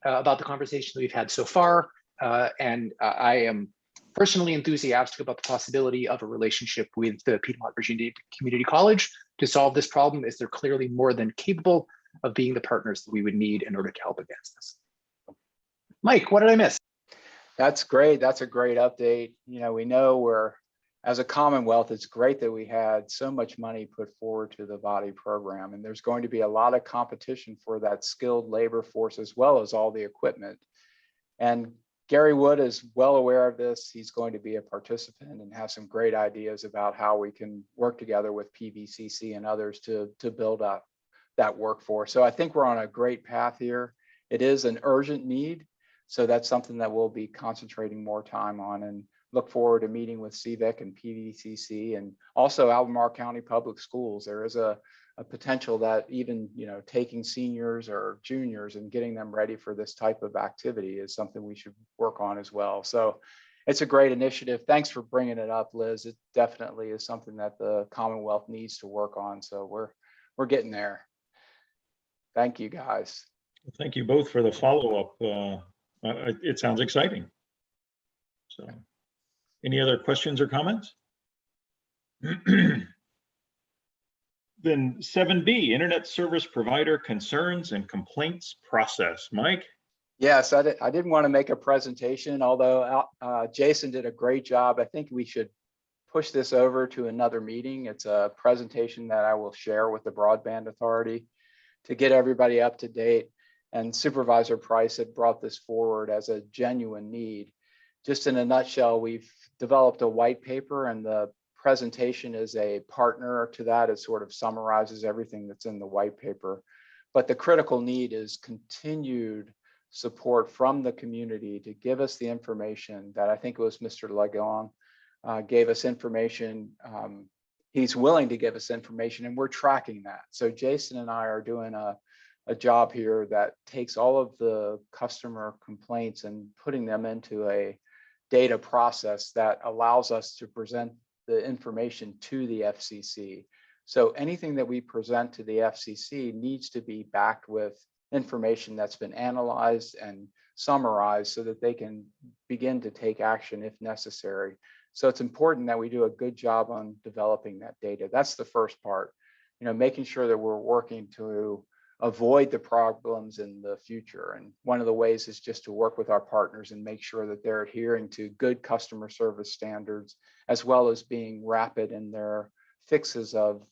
[SPEAKER 12] about the conversation that we've had so far, and I am personally enthusiastic about the possibility of a relationship with the Piedmont Virginia Community College to solve this problem, as they're clearly more than capable of being the partners that we would need in order to help advance this. Mike, what did I miss?
[SPEAKER 1] That's great. That's a great update. You know, we know we're, as a Commonwealth, it's great that we had so much money put forward to the body program, and there's going to be a lot of competition for that skilled labor force as well as all the equipment. And Gary Wood is well aware of this. He's going to be a participant and have some great ideas about how we can work together with PVCC and others to build up that workforce. So I think we're on a great path here. It is an urgent need. So that's something that we'll be concentrating more time on, and look forward to meeting with CVIC and PVCC and also Albemarle County Public Schools. There is a potential that even, you know, taking seniors or juniors and getting them ready for this type of activity is something we should work on as well. So it's a great initiative. Thanks for bringing it up, Liz. It definitely is something that the Commonwealth needs to work on. So we're getting there. Thank you, guys.
[SPEAKER 3] Thank you both for the follow-up. It sounds exciting. So, any other questions or comments? Then 7B, Internet Service Provider Concerns and Complaints Process. Mike?
[SPEAKER 1] Yes, I didn't want to make a presentation, although Jason did a great job. I think we should push this over to another meeting. It's a presentation that I will share with the Broadband Authority to get everybody up to date. And Supervisor Price had brought this forward as a genuine need. Just in a nutshell, we've developed a white paper, and the presentation is a partner to that. It sort of summarizes everything that's in the white paper. But the critical need is continued support from the community to give us the information that I think it was Mr. Legon gave us information. He's willing to give us information, and we're tracking that. So Jason and I are doing a job here that takes all of the customer complaints and putting them into a data process that allows us to present the information to the FCC. So anything that we present to the FCC needs to be backed with information that's been analyzed and summarized so that they can begin to take action if necessary. So it's important that we do a good job on developing that data. That's the first part, you know, making sure that we're working to avoid the problems in the future. And one of the ways is just to work with our partners and make sure that they're adhering to good customer service standards, as well as being rapid in their fixes of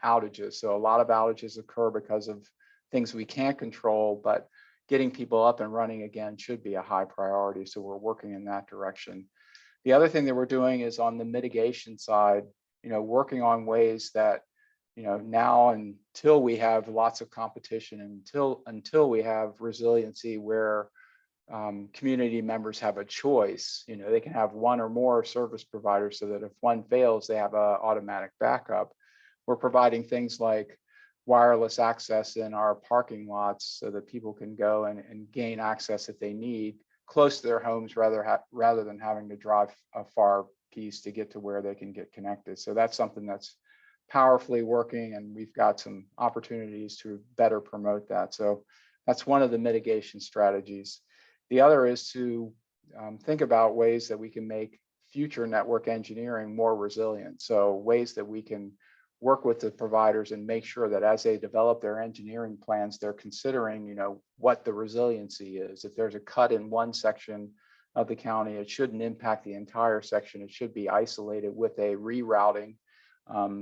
[SPEAKER 1] outages. So a lot of outages occur because of things we can't control, but getting people up and running again should be a high priority. So we're working in that direction. The other thing that we're doing is on the mitigation side, you know, working on ways that, you know, now until we have lots of competition, until we have resiliency where community members have a choice, you know, they can have one or more service providers so that if one fails, they have an automatic backup. We're providing things like wireless access in our parking lots so that people can go and gain access if they need close to their homes rather than having to drive a far piece to get to where they can get connected. So that's something that's powerfully working, and we've got some opportunities to better promote that. So that's one of the mitigation strategies. The other is to think about ways that we can make future network engineering more resilient. So ways that we can work with the providers and make sure that as they develop their engineering plans, they're considering, what the resiliency is. If there's a cut in one section of the county, it shouldn't impact the entire section. It should be isolated with a rerouting.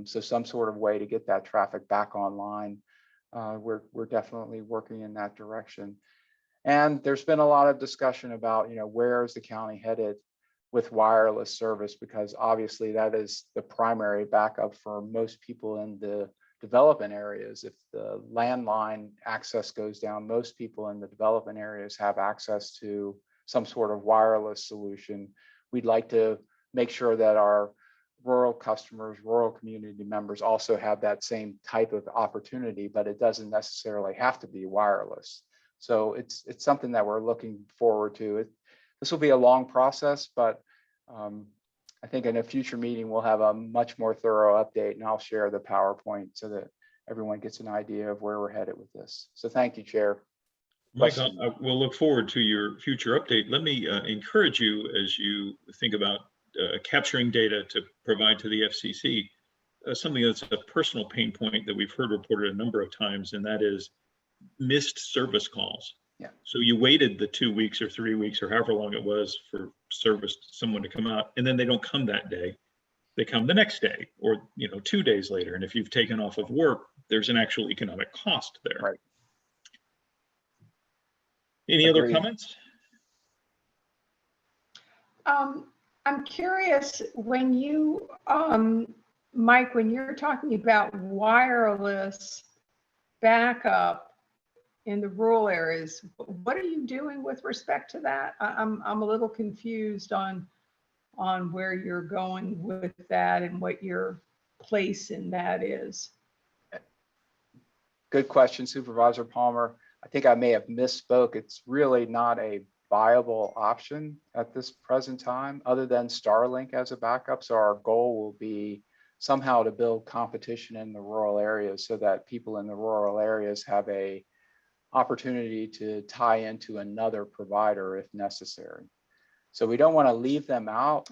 [SPEAKER 1] So some sort of way to get that traffic back online. We're definitely working in that direction. And there's been a lot of discussion about, where is the county headed with wireless service, because obviously that is the primary backup for most people in the development areas. If the landline access goes down, most people in the development areas have access to some sort of wireless solution. We'd like to make sure that our rural customers, rural community members also have that same type of opportunity, but it doesn't necessarily have to be wireless. So it's something that we're looking forward to. This will be a long process, but I think in a future meeting, we'll have a much more thorough update, and I'll share the PowerPoint so that everyone gets an idea of where we're headed with this. So thank you, Chair.
[SPEAKER 3] Mike, we'll look forward to your future update. Let me encourage you as you think about capturing data to provide to the FCC, something that's a personal pain point that we've heard reported a number of times, and that is missed service calls.
[SPEAKER 1] Yeah.
[SPEAKER 3] So you waited the 2 weeks or 3 weeks or however long it was for someone to come out, and then they don't come that day. They come the next day or 2 days later. And if you've taken off of work, there's an actual economic cost there.
[SPEAKER 1] Right.
[SPEAKER 3] Any other comments?
[SPEAKER 6] I'm curious, when you, Mike, when you're talking about wireless backup in the rural areas, what are you doing with respect to that? I'm a little confused on where you're going with that and what your place in that is.
[SPEAKER 1] Good question, Supervisor Palmer. I think I may have misspoke. It's really not a viable option at this present time, other than Starlink as a backup. So our goal will be somehow to build competition in the rural areas so that people in the rural areas have a opportunity to tie into another provider if necessary. So we don't want to leave them out,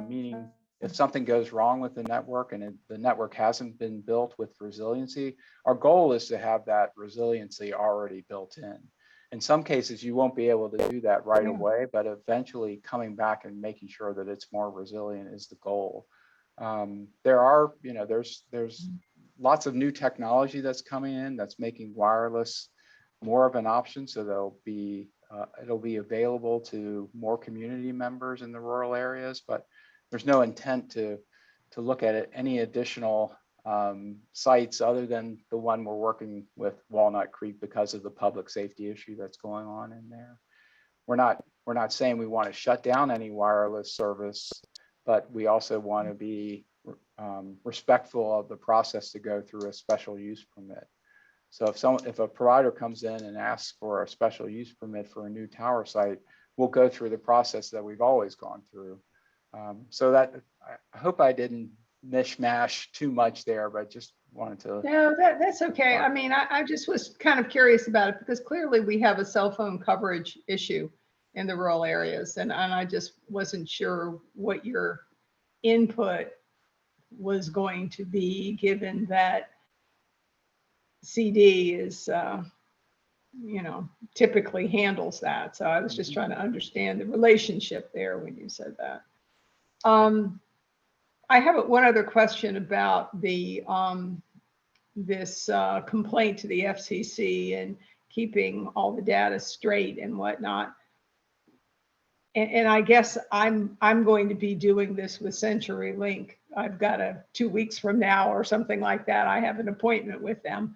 [SPEAKER 1] meaning if something goes wrong with the network and the network hasn't been built with resiliency, our goal is to have that resiliency already built in. In some cases, you won't be able to do that right away, but eventually coming back and making sure that it's more resilient is the goal. There are, there's lots of new technology that's coming in that's making wireless more of an option. So it'll be available to more community members in the rural areas, but there's no intent to look at any additional sites other than the one we're working with Walnut Creek because of the public safety issue that's going on in there. We're not saying we want to shut down any wireless service, but we also want to be respectful of the process to go through a special use permit. So if a provider comes in and asks for a special use permit for a new tower site, we'll go through the process that we've always gone through. So that I hope I didn't mishmash too much there, but just wanted to.
[SPEAKER 6] No, that's okay. I mean, I just was kind of curious about it because clearly we have a cell phone coverage issue in the rural areas, and I just wasn't sure what your input was going to be, given that CD is, typically handles that. So I was just trying to understand the relationship there when you said that. I have one other question about the this complaint to the FCC and keeping all the data straight and whatnot. And I guess I'm going to be doing this with CenturyLink. I've got 2 weeks from now or something like that. I have an appointment with them.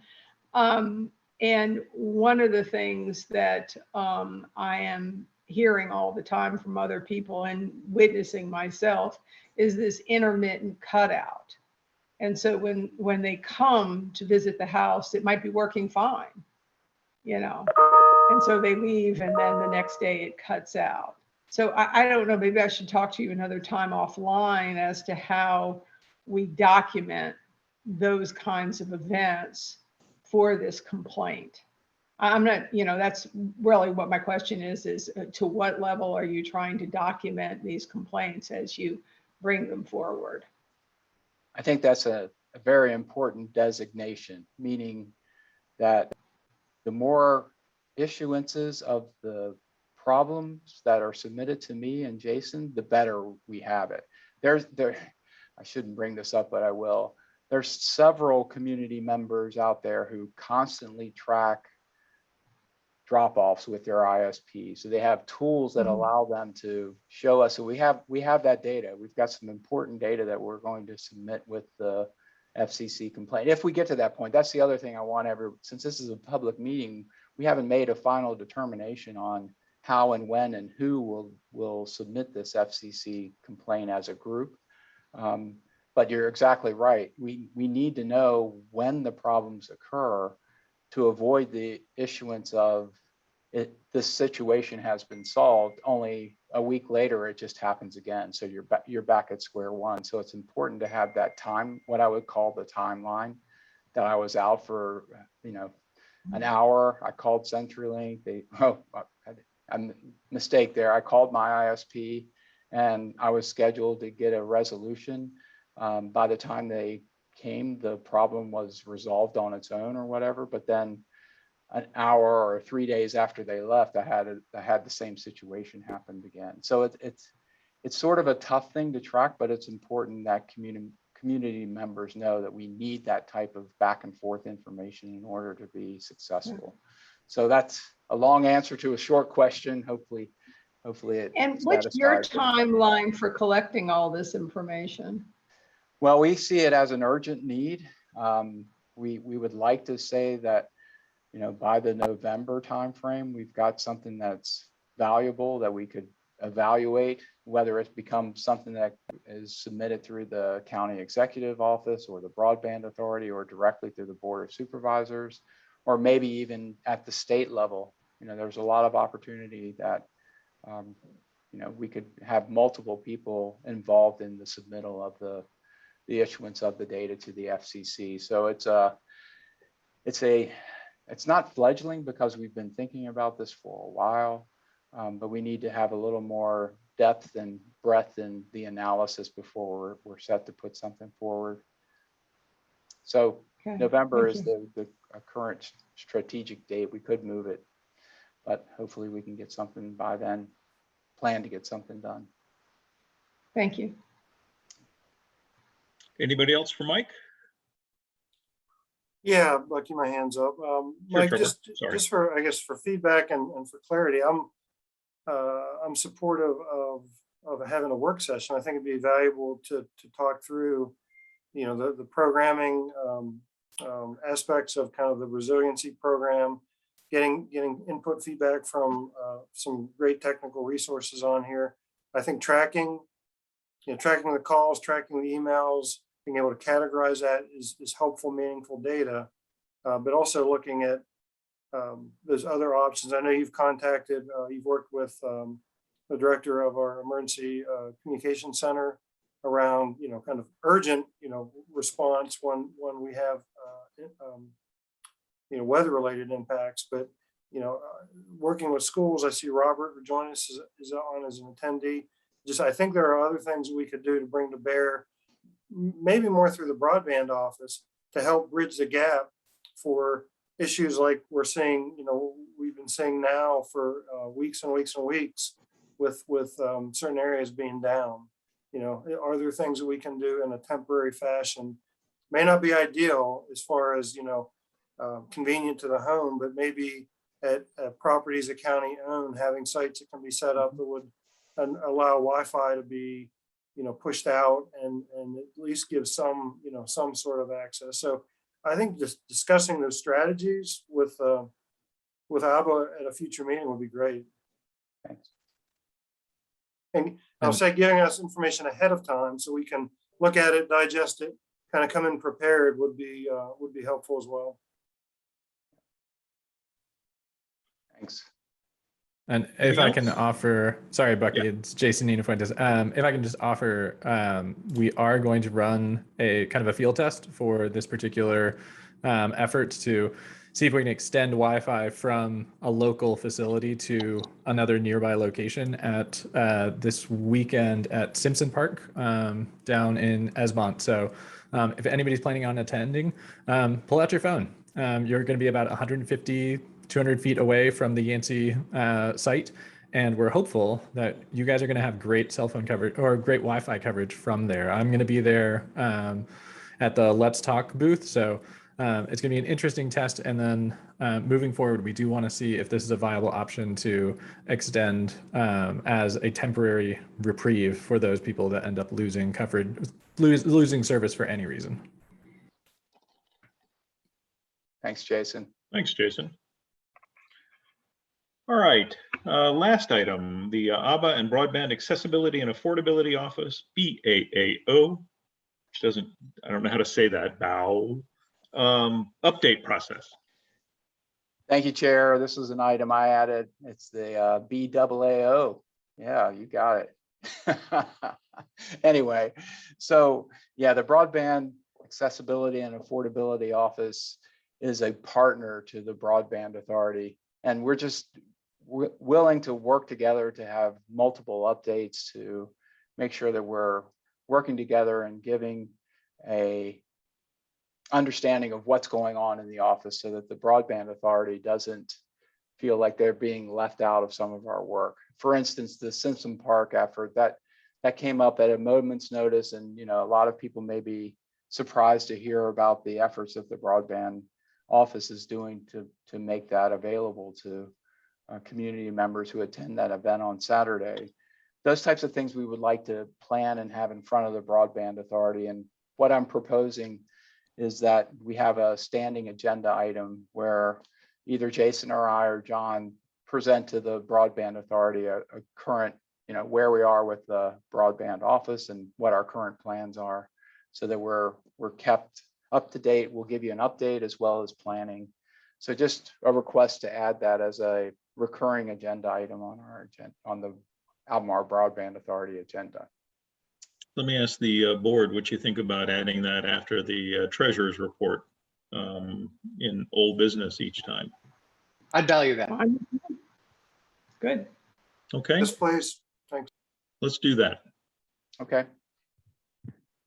[SPEAKER 6] And one of the things that I am hearing all the time from other people and witnessing myself is this intermittent cutout. And so when they come to visit the house, it might be working fine, and so they leave and then the next day it cuts out. So I don't know, maybe I should talk to you another time offline as to how we document those kinds of events for this complaint. I'm not, that's really what my question is to what level are you trying to document these complaints as you bring them forward?
[SPEAKER 1] I think that's a very important designation, meaning that the more issuances of the problems that are submitted to me and Jason, the better we have it. I shouldn't bring this up, but I will. There's several community members out there who constantly track drop-offs with their ISP. So they have tools that allow them to show us. So we have that data. We've got some important data that we're going to submit with the FCC complaint. If we get to that point, that's the other thing I want since this is a public meeting, we haven't made a final determination on how and when and who will submit this FCC complaint as a group. But you're exactly right. We need to know when the problems occur to avoid the issuance of this situation has been solved. Only a week later, it just happens again. So you're back at square one. So it's important to have that time, what I would call the timeline, that I was out for, an hour. I called CenturyLink. I'm mistake there. I called my ISP and I was scheduled to get a resolution. By the time they came, the problem was resolved on its own or whatever. But then an hour or 3 days after they left, I had the same situation happened again. So it's sort of a tough thing to track, but it's important that community members know that we need that type of back and forth information in order to be successful. So that's a long answer to a short question. Hopefully it.
[SPEAKER 6] And what's your timeline for collecting all this information?
[SPEAKER 1] Well, we see it as an urgent need. We would like to say that, by the November timeframe, we've got something that's valuable that we could evaluate, whether it becomes something that is submitted through the county executive office or the broadband authority or directly through the board of supervisors, or maybe even at the state level. There's a lot of opportunity that, we could have multiple people involved in the submittal of the issuance of the data to the FCC. So it's not fledgling because we've been thinking about this for a while, but we need to have a little more depth and breadth in the analysis before we're set to put something forward. So
[SPEAKER 6] Okay,
[SPEAKER 1] November is
[SPEAKER 6] thank
[SPEAKER 1] the current strategic date. We could move it, but hopefully we can get something by then, plan to get something done.
[SPEAKER 6] Thank you.
[SPEAKER 3] Anybody else for Mike?
[SPEAKER 4] Yeah, Bucky, my hand's up. Mike,
[SPEAKER 3] Trevor.
[SPEAKER 4] just for, I guess, for feedback and for clarity, I'm supportive of having a work session. I think it'd be valuable to talk through, the programming aspects of kind of the resiliency program, getting input feedback from some great technical resources on here. I think tracking the calls, tracking the emails, being able to categorize that is helpful, meaningful data, but also looking at those other options. I know you've worked with the director of our emergency communication center around, kind of urgent, response when we have, weather-related impacts. But, working with schools, I see Robert join us is on as an attendee. I think there are other things we could do to bring to bear, maybe more through the broadband office, to help bridge the gap for issues like we're seeing, we've been seeing now for weeks and weeks and weeks with certain areas being down. Are there things that we can do in a temporary fashion? May not be ideal as far as, convenient to the home, but maybe at properties the county own, having sites that can be set up that would allow Wi-Fi to be, pushed out and at least give some, some sort of access. So I think just discussing those strategies with ABBA at a future meeting would be great.
[SPEAKER 1] Thanks.
[SPEAKER 4] And I'll say giving us information ahead of time so we can look at it, digest it, kind of come in prepared would be helpful as well.
[SPEAKER 1] Thanks.
[SPEAKER 11] And if I can
[SPEAKER 3] else?
[SPEAKER 11] offer, sorry, Bucky,
[SPEAKER 3] Yeah.
[SPEAKER 11] it's Jason Nina Fuentes. If I can just offer, we are going to run a kind of a field test for this particular effort to see if we can extend Wi-Fi from a local facility to another nearby location at this weekend at Simpson Park down in Esmont. So if anybody's planning on attending, pull out your phone. You're going to be about 150, 200 feet away from the Yancey site. And we're hopeful that you guys are going to have great cell phone coverage or great Wi-Fi coverage from there. I'm going to be there at the Let's Talk booth. So it's going to be an interesting test. And then moving forward, we do want to see if this is a viable option to extend as a temporary reprieve for those people that end up losing coverage, losing service for any reason.
[SPEAKER 1] Thanks, Jason.
[SPEAKER 3] Thanks, Jason. All right, last item, the ABA and Broadband Accessibility and Affordability Office, BAAO, which doesn't, I don't know how to say that, BAO, update process.
[SPEAKER 1] Thank you, Chair. This is an item I added. It's the BAAO. Yeah, you got it. Anyway, so yeah, the Broadband Accessibility and Affordability Office is a partner to the Broadband Authority. And we're just willing to work together to have multiple updates to make sure that we're working together and giving a understanding of what's going on in the office so that the Broadband Authority doesn't feel like they're being left out of some of our work. For instance, the Simpson Park effort that came up at a moment's notice, and a lot of people may be surprised to hear about the efforts that the Broadband Office is doing to make that available to community members who attend that event on Saturday. Those types of things we would like to plan and have in front of the Broadband Authority. And what I'm proposing is that we have a standing agenda item where either Jason or I or John present to the Broadband Authority a current, where we are with the Broadband Office and what our current plans are, so that we're kept up to date. We'll give you an update as well as planning. So just a request to add that as a recurring agenda item on our agenda, on the Albemarle Broadband Authority agenda.
[SPEAKER 3] Let me ask the board what you think about adding that after the treasurer's report in old business each time.
[SPEAKER 12] I'd value that.
[SPEAKER 13] Good.
[SPEAKER 3] Okay,
[SPEAKER 4] Yes, please. Thanks.
[SPEAKER 3] let's do that.
[SPEAKER 1] Okay.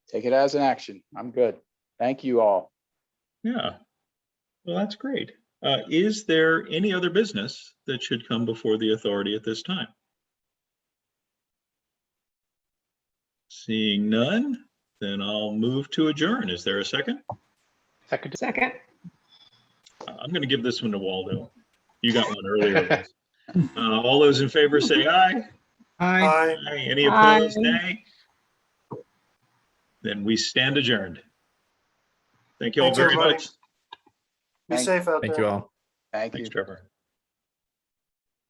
[SPEAKER 1] Take it as an action. I'm good. Thank you all.
[SPEAKER 3] Yeah, well, that's great. Is there any other business that should come before the authority at this time? Seeing none, then I'll move to adjourn. Is there a second?
[SPEAKER 6] Second.
[SPEAKER 3] I'm going to give this one to Waldo. You got one earlier. All those in favor say aye.
[SPEAKER 7] Aye.
[SPEAKER 4] Bye.
[SPEAKER 3] Any opposed, nay? Then we stand adjourned. Thank you all
[SPEAKER 4] Thanks,
[SPEAKER 3] very
[SPEAKER 4] everybody.
[SPEAKER 3] much.
[SPEAKER 4] Be safe out there.
[SPEAKER 11] Thank you all.
[SPEAKER 1] Thank you.
[SPEAKER 3] Thanks, Trevor.